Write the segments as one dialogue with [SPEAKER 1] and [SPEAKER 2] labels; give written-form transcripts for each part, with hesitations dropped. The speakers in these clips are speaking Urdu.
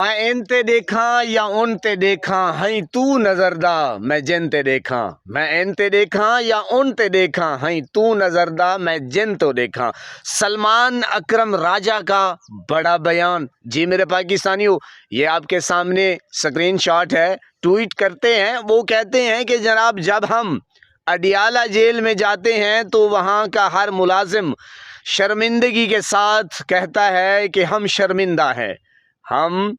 [SPEAKER 1] میں انتے دیکھا یا انتے دیکھا ہیں تو نظردہ میں جنتے دیکھا میں انتے دیکھا یا انتے دیکھا ہیں تو نظردہ میں جن تو دیکھا۔ سلمان اکرم راجہ کا بڑا بیان۔ جی میرے پاکستانیوں، یہ آپ کے سامنے سکرین شاٹ ہے، ٹویٹ کرتے ہیں۔ وہ کہتے ہیں کہ جناب جب ہم اڈیالہ جیل میں جاتے ہیں تو وہاں کا ہر ملازم شرمندگی کے ساتھ کہتا ہے کہ ہم شرمندہ ہیں، ہم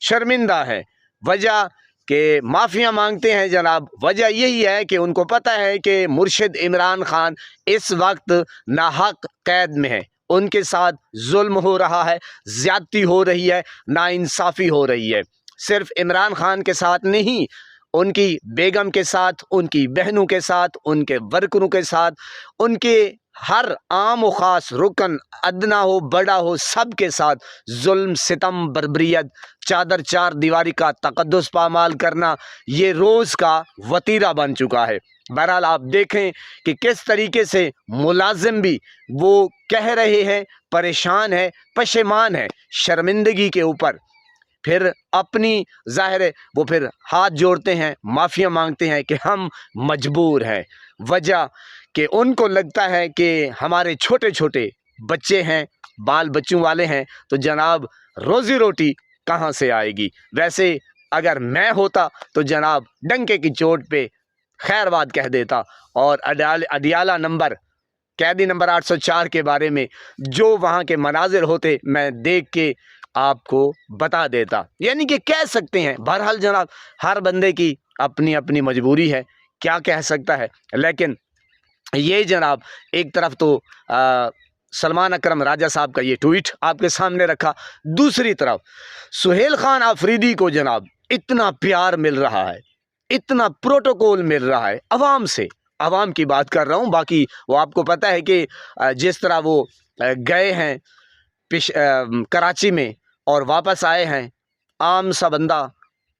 [SPEAKER 1] شرمندہ ہے۔ وجہ کہ معافیاں مانگتے ہیں جناب۔ وجہ یہی ہے کہ ان کو پتہ ہے کہ مرشد عمران خان اس وقت ناحق قید میں ہے، ان کے ساتھ ظلم ہو رہا ہے، زیادتی ہو رہی ہے، ناانصافی ہو رہی ہے۔ صرف عمران خان کے ساتھ نہیں، ان کی بیگم کے ساتھ، ان کی بہنوں کے ساتھ، ان کے ورکروں کے ساتھ، ان کے ہر عام و خاص رکن، ادنا ہو بڑا ہو، سب کے ساتھ ظلم، ستم، بربریت، چادر چار دیواری کا تقدس پامال کرنا یہ روز کا وتیرہ بن چکا ہے۔ بہرحال آپ دیکھیں کہ کس طریقے سے ملازم بھی وہ کہہ رہے ہیں، پریشان ہے، پشیمان ہے شرمندگی کے اوپر، پھر اپنی ظاہر ہے وہ پھر ہاتھ جوڑتے ہیں، معافیاں مانگتے ہیں کہ ہم مجبور ہیں۔ وجہ کہ ان کو لگتا ہے کہ ہمارے چھوٹے چھوٹے بچے ہیں، بال بچوں والے ہیں، تو جناب روزی روٹی کہاں سے آئے گی؟ ویسے اگر میں ہوتا تو جناب ڈنکے کی چوٹ پہ خیر بات کہہ دیتا، اور اڈیالہ نمبر قیدی نمبر 804 کے بارے میں جو وہاں کے مناظر ہوتے میں دیکھ کے آپ کو بتا دیتا، یعنی کہ کہہ سکتے ہیں۔ بہرحال جناب ہر بندے کی اپنی اپنی مجبوری ہے، کیا کہہ سکتا ہے۔ لیکن یہ جناب ایک طرف تو سلمان اکرم راجہ صاحب کا یہ ٹویٹ آپ کے سامنے رکھا، دوسری طرف سہیل خان آفریدی کو جناب اتنا پیار مل رہا ہے، اتنا پروٹوکول مل رہا ہے عوام سے۔ عوام کی بات کر رہا ہوں، باقی وہ آپ کو پتہ ہے کہ جس طرح وہ گئے ہیں کراچی میں اور واپس آئے ہیں، عام سا بندہ،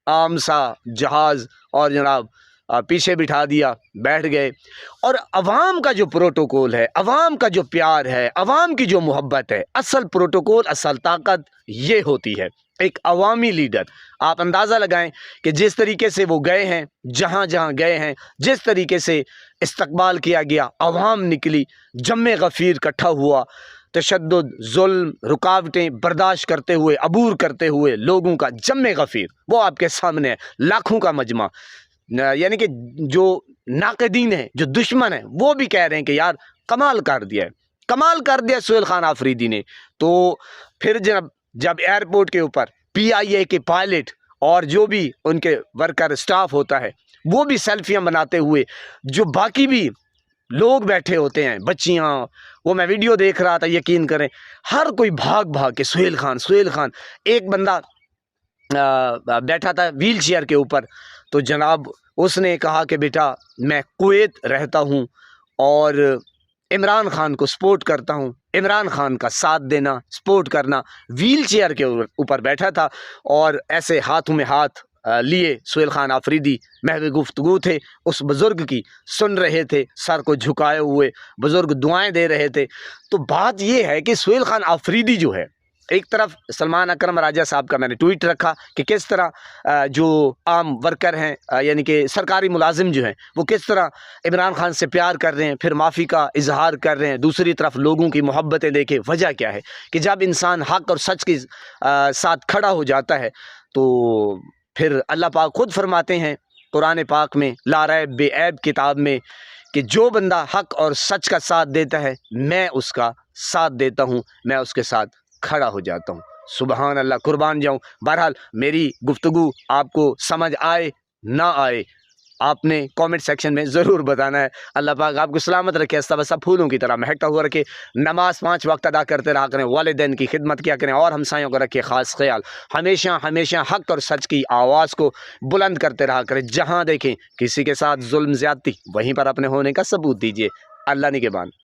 [SPEAKER 1] عام سا جہاز، اور جناب پیچھے بٹھا دیا، بیٹھ گئے۔ اور عوام کا جو پروٹوکول ہے، عوام کا جو پیار ہے، عوام کی جو محبت ہے، اصل پروٹوکول، اصل طاقت یہ ہوتی ہے ایک عوامی لیڈر۔ آپ اندازہ لگائیں کہ جس طریقے سے وہ گئے ہیں، جہاں جہاں گئے ہیں، جس طریقے سے استقبال کیا گیا، عوام نکلی، جم غفیر اکٹھا ہوا، تشدد، ظلم، رکاوٹیں برداشت کرتے ہوئے، عبور کرتے ہوئے لوگوں کا جم غفیر وہ آپ کے سامنے ہے، لاکھوں کا مجمع۔ یعنی کہ جو ناقدین ہیں، جو دشمن ہیں، وہ بھی کہہ رہے ہیں کہ یار کمال کر دیا ہے، کمال کر دیا سہیل خان آفریدی نے۔ تو پھر جب ایئرپورٹ کے اوپر پی آئی اے کے پائلٹ اور جو بھی ان کے ورکر سٹاف ہوتا ہے وہ بھی سیلفیاں بناتے ہوئے، جو باقی بھی لوگ بیٹھے ہوتے ہیں، بچیاں، وہ میں ویڈیو دیکھ رہا تھا، یقین کریں ہر کوئی بھاگ بھاگ کے سہیل خان، سہیل خان۔ ایک بندہ بیٹھا تھا ویل چیئر کے اوپر، تو جناب اس نے کہا کہ بیٹا میں کویت رہتا ہوں اور عمران خان کو سپورٹ کرتا ہوں، عمران خان کا ساتھ دینا، سپورٹ کرنا۔ ویل چیئر کے اوپر بیٹھا تھا اور ایسے ہاتھوں میں ہاتھ لیے سہیل خان آفریدی محو گفتگو تھے، اس بزرگ کی سن رہے تھے، سر کو جھکائے ہوئے بزرگ دعائیں دے رہے تھے۔ تو بات یہ ہے کہ سہیل خان آفریدی جو ہے، ایک طرف سلمان اکرم راجہ صاحب کا میں نے ٹویٹ رکھا کہ کس طرح جو عام ورکر ہیں، یعنی کہ سرکاری ملازم جو ہیں، وہ کس طرح عمران خان سے پیار کر رہے ہیں، پھر معافی کا اظہار کر رہے ہیں۔ دوسری طرف لوگوں کی محبتیں دیکھیں۔ وجہ کیا ہے کہ جب انسان حق اور سچ کے ساتھ کھڑا ہو جاتا ہے تو پھر اللہ پاک خود فرماتے ہیں قرآن پاک میں، لا ریب بے عیب کتاب میں، کہ جو بندہ حق اور سچ کا ساتھ دیتا ہے میں اس کا ساتھ دیتا ہوں، میں اس کے ساتھ کھڑا ہو جاتا ہوں۔ سبحان اللہ، قربان جاؤں۔ بہرحال میری گفتگو آپ کو سمجھ آئے نہ آئے، آپ نے کامنٹ سیکشن میں ضرور بتانا ہے۔ اللہ پاک آپ کو سلامت رکھے، سب پھولوں کی طرح مہکتا ہوا رکھے، نماز 5 وقت ادا کرتے رہا کریں، والدین کی خدمت کیا کریں، اور ہمسایوں کا رکھے خاص خیال۔ ہمیشہ ہمیشہ حق اور سچ کی آواز کو بلند کرتے رہا کریں، جہاں دیکھیں کسی کے ساتھ ظلم زیادتی، وہیں پر اپنے ہونے کا ثبوت دیجیے۔ اللہ نگہبان۔